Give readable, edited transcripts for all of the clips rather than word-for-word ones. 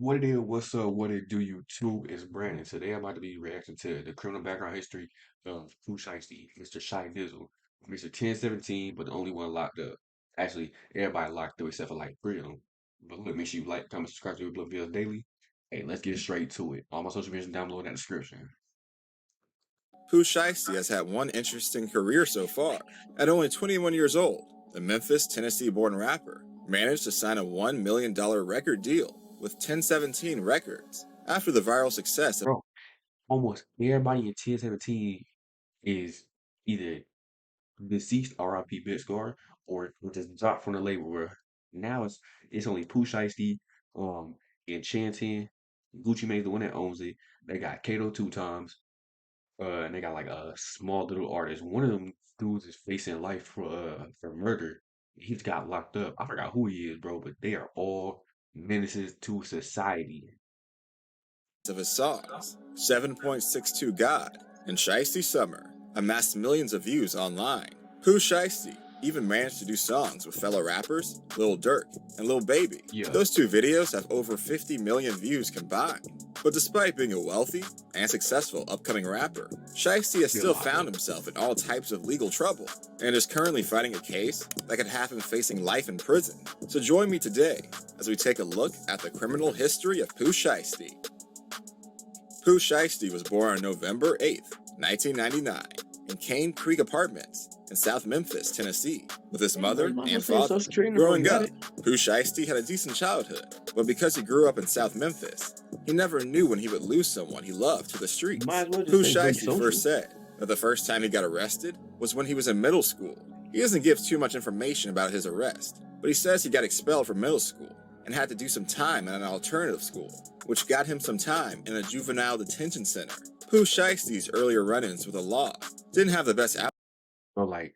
What it is, what's up, what it do, YouTube? Is Brandon. Today I'm about to be reacting to the criminal background history of Pooh Shiesty, Mr. Shy Dizzle, Mr. 1017, but the only one locked up. Actually, everybody locked up except for like three of them. But look, make sure you like, comment, subscribe to Blood Videos daily. Hey, let's get straight to it. All my social media down below in that description. Pooh Shiesty has had one interesting career so far. At only 21 years old, the Memphis, Tennessee-born rapper managed to sign a $1 million record deal with 1017 Records after the viral success of Bro, almost everybody in 1017 is either deceased R.I.P. Big Scar or just dropped from the label where now it's only Pooh Shiesty, and Chanting, Gucci Mane's the one that owns it. They got Kato two times, and they got like a small little artist. One of them dudes is facing life for murder. He's got locked up. I forgot who he is, bro, but they are all menaces to society. his songs, 7.62 God and Shiesty Summer, amassed millions of views online. Pooh Shiesty even managed to do songs with fellow rappers Lil Durk and Lil Baby. Yeah, Those two videos have over 50 million views combined. But despite being a wealthy and successful upcoming rapper, Shiesty has still still locked found up. himself in all types of legal trouble and is currently fighting a case that could have him facing life in prison. So join me today as we take a look at the criminal history of Pooh Shiesty. Pooh Shiesty was born on November 8, 1999, in Cane Creek Apartments in South Memphis, Tennessee, with his mother and father. Growing up, Pooh Shiesty had a decent childhood, but because he grew up in South Memphis, he never knew when he would lose someone he loved to the streets. Pooh Shiesty first said that the first time he got arrested was when he was in middle school. He doesn't give too much information about his arrest, but he says he got expelled from middle school and had to do some time at an alternative school, which got him some time in a juvenile detention center. Pooh Shiesty's earlier run-ins with the law didn't have the best outcome. Bro, like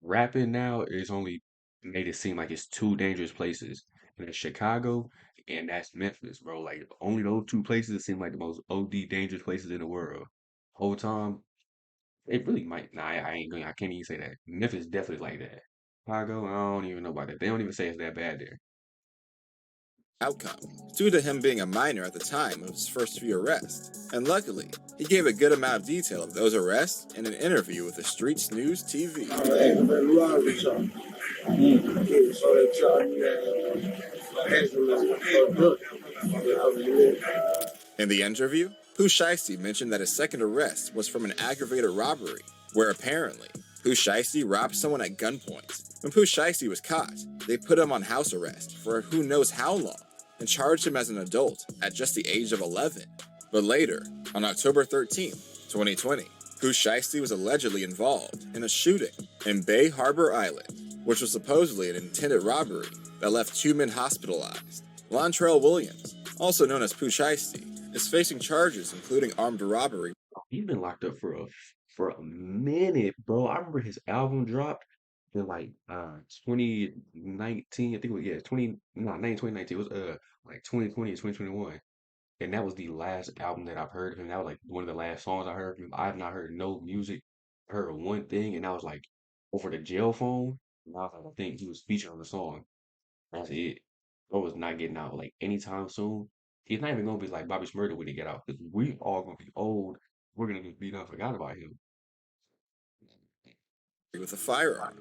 rapping now is only made it seem like it's two dangerous places. And that's Chicago and that's Memphis, bro. Like only those two places seem like the most OD dangerous places in the world. Whole time, it really might. Nah, I ain't going. I can't even say that. Memphis definitely like that. Chicago, I don't even know about that. They don't even say it's that bad there. Due to him being a minor at the time of his first few arrests, and luckily, he gave a good amount of detail of those arrests in an interview with the Streets News TV. In the interview, Pooh Shiesty mentioned that his second arrest was from an aggravated robbery, where apparently, Pooh Shiesty robbed someone at gunpoint. When Pooh Shiesty was caught, they put him on house arrest for who knows how long, and charged him as an adult at just the age of 11. But later, on October 13, 2020, Pooh Shiesty was allegedly involved in a shooting in Bay Harbor Island, which was supposedly an intended robbery that left two men hospitalized. Lontrell Williams, also known as Pooh Shiesty, is facing charges including armed robbery. He's been locked up for a minute, bro. I remember his album dropped in like 2019. I think it was, yeah, 20 no, not 2019. It was like 2020 or 2021. And that was the last album that I've heard of him. That was like one of the last songs I heard of him. I've not heard no music. I heard one thing, and that was like over the jail phone. And I was like, I think he was featured on the song. That's it. Bro was not getting out like anytime soon. He's not even gonna be like Bobby Shmurda when he get out, because we all gonna be old. We're gonna be done forgot about him. With a firearm,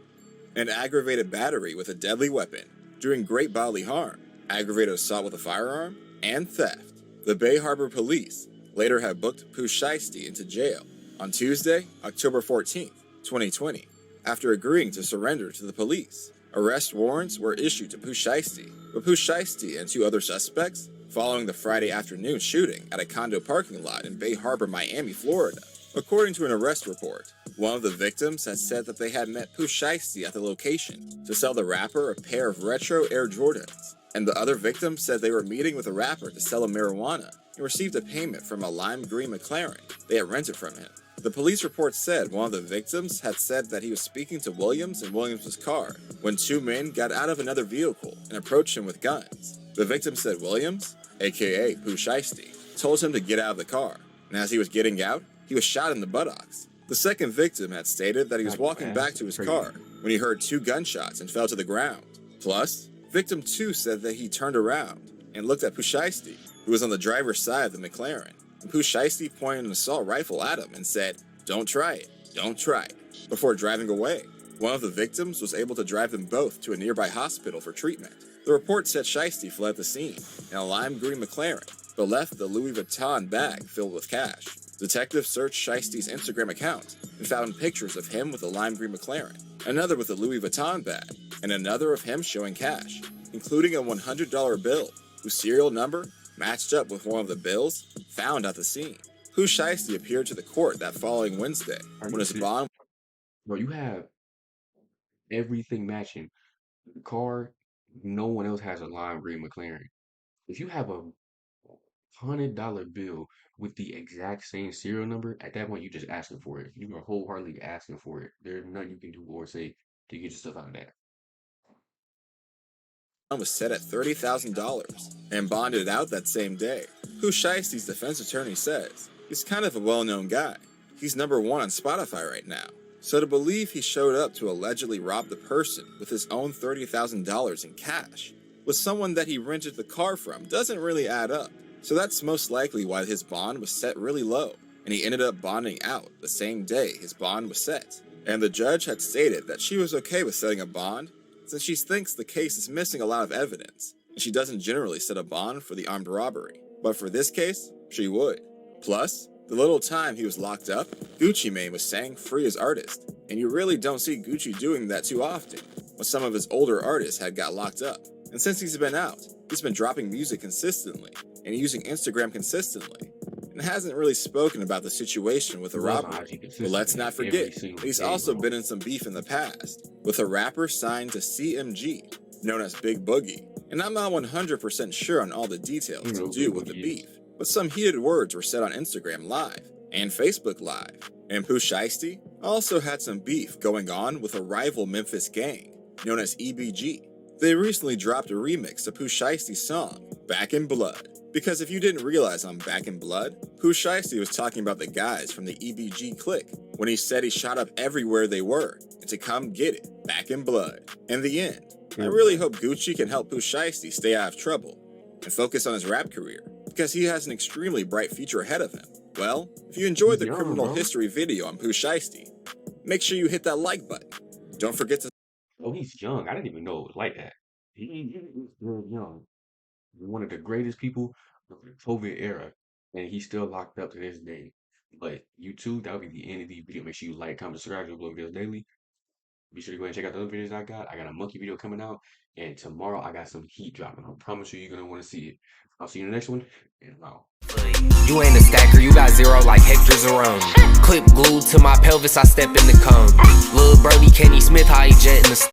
an aggravated battery with a deadly weapon, doing great bodily harm, aggravated assault with a firearm, and theft. The Bay Harbor police later had booked Pooh Shiesty into jail on Tuesday, October 14, 2020, after agreeing to surrender to the police. Arrest warrants were issued to Pooh Shiesty, but Pooh Shiesty and two other suspects following the Friday afternoon shooting at a condo parking lot in Bay Harbor, Miami, Florida. According to an arrest report, one of the victims had said that they had met Pooh Shiesty at the location to sell the rapper a pair of retro Air Jordans, and the other victim said they were meeting with the rapper to sell him marijuana and received a payment from a lime green McLaren they had rented from him. The police report said one of the victims had said that he was speaking to Williams in Williams' car when two men got out of another vehicle and approached him with guns. The victim said Williams, aka Pooh Shiesty, told him to get out of the car, and as he was getting out, he was shot in the buttocks. The second victim had stated that he was walking back to his car when he heard two gunshots and fell to the ground. Plus, victim 2 said that he turned around and looked at Pooh Shiesty, who was on the driver's side of the McLaren. And Pooh Shiesty pointed an assault rifle at him and said, "Don't try it, don't try it," before driving away. One of the victims was able to drive them both to a nearby hospital for treatment. The report said Shiesty fled the scene in a lime green McLaren, but left the Louis Vuitton bag filled with cash. Detectives searched Shiesty's Instagram account and found pictures of him with a lime green McLaren, another with a Louis Vuitton bag, and another of him showing cash, including a $100 bill, whose serial number matched up with one of the bills found at the scene. Pooh Shiesty appeared to the court that following Wednesday when his bond. Bro, you have everything matching. The car, no one else has a lime green McLaren. If you have a $100 bill with the exact same serial number, at that point you just asking for it. You are wholeheartedly asking for it. There's nothing you can do or say to get yourself out of that. Was set at $30,000 and bonded out that same day. Pooh Shiesty's defense attorney says he's kind of a well-known guy. He's #1 on Spotify right now. So to believe he showed up to allegedly rob the person with his own $30,000 in cash with someone that he rented the car from doesn't really add up. So that's most likely why his bond was set really low, and he ended up bonding out the same day his bond was set. And the judge had stated that she was okay with setting a bond since she thinks the case is missing a lot of evidence, and she doesn't generally set a bond for the armed robbery. But for this case, she would. Plus, the little time he was locked up, Gucci Mane was sang free as artist, and you really don't see Gucci doing that too often, when some of his older artists had got locked up. And since he's been out, he's been dropping music consistently, and using Instagram consistently, and hasn't really spoken about the situation with the robbery. But let's not forget that he's also been in some beef in the past, with a rapper signed to CMG, known as Big Boogie, and I'm not 100% sure on all the details to do with the beef, but some heated words were said on Instagram Live and Facebook Live. And Pooh Shiesty also had some beef going on with a rival Memphis gang, known as EBG. They recently dropped a remix of Pooh Shiesty's song, Back in Blood. Because if you didn't realize on Back in Blood, Pooh Shiesty was talking about the guys from the EBG clique when he said he shot up everywhere they were and to come get it, back in blood. In the end, I really hope Gucci can help Pooh Shiesty stay out of trouble and focus on his rap career, because he has an extremely bright future ahead of him. Well, if you enjoyed the criminal history video on Pooh Shiesty, make sure you hit that like button. Don't forget to... Oh, he's young. I didn't even know it was like that. He's very young. One of the greatest people of the COVID era, and he's still locked up to this day. But you too, that'll be the end of the video. Make sure you like, comment, subscribe to upload videos daily. Be sure to go ahead and check out the other videos I got. I got a monkey video coming out, and tomorrow I got some heat dropping. I promise you, you're gonna want to see it. I'll see you in the next one, and wow. You ain't a stacker, you got zero like Hector Zerone. Clip glued to my pelvis, I step in the cone. Lil' Brody Kenny Smith, how he jetting the